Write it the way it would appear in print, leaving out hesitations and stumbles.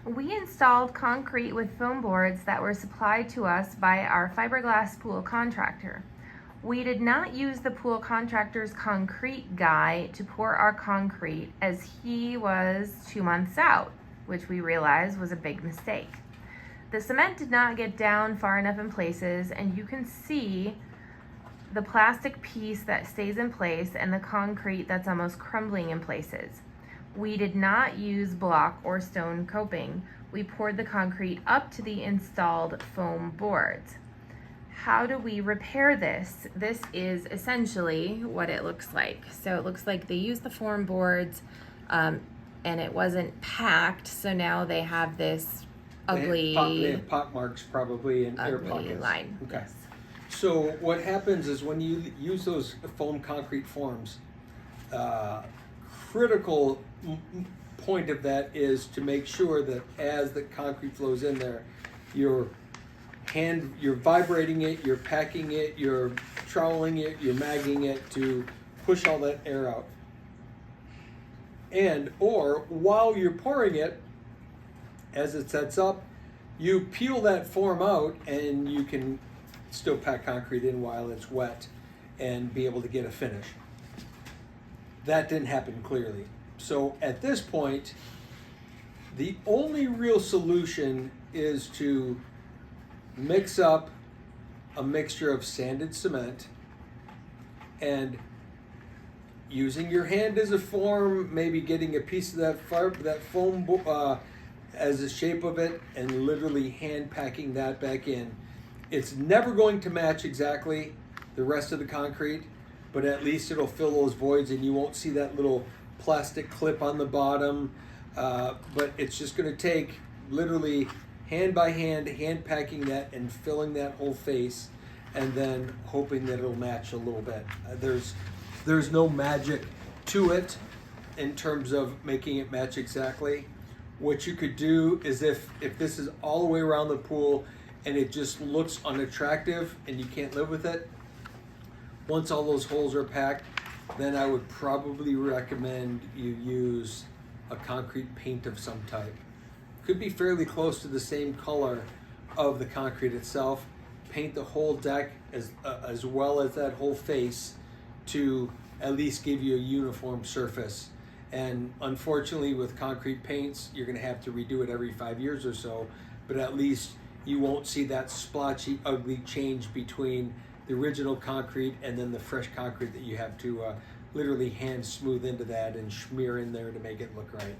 We installed concrete with foam boards that were supplied to us by our fiberglass pool contractor. We did not use the pool contractor's concrete guy to pour our concrete as he was 2 months out, which we realized was a big mistake. The cement did not get down far enough in places, and you can see the plastic piece that stays in place and the concrete that's almost crumbling in places. We did not use block or stone coping. We poured the concrete up to the installed foam boards. How do we repair this? This is essentially what it looks like. So it looks like they used the foam boards and it wasn't packed, so now they have this ugly, they have pot marks probably in air pockets. Line. Okay. Yes. So what happens is when you use those foam concrete forms, critical point of that is to make sure that as the concrete flows in there, you're vibrating it, you're packing it, you're troweling it, you're magging it to push all that air out. Or while you're pouring it, as it sets up, you peel that form out and you can still pack concrete in while it's wet and be able to get a finish. That didn't happen clearly. So at this point, the only real solution is to mix up a mixture of sanded cement and using your hand as a form, maybe getting a piece of that foam as the shape of it and literally hand packing that back in. It's never going to match exactly the rest of the concrete, but at least it'll fill those voids and you won't see that little plastic clip on the bottom. But it's just going to take literally hand by hand packing that and filling that whole face and then hoping that it'll match a little bit. There's no magic to it in terms of making it match exactly. What you could do is if this is all the way around the pool and it just looks unattractive and you can't live with it, once all those holes are packed, then I would probably recommend you use a concrete paint of some type. Could be fairly close to the same color of the concrete itself. Paint the whole deck as well as that whole face to at least give you a uniform surface. And unfortunately with concrete paints, you're gonna have to redo it every 5 years or so, but at least you won't see that splotchy, ugly change between the original concrete and then the fresh concrete that you have to literally hand smooth into that and smear in there to make it look right.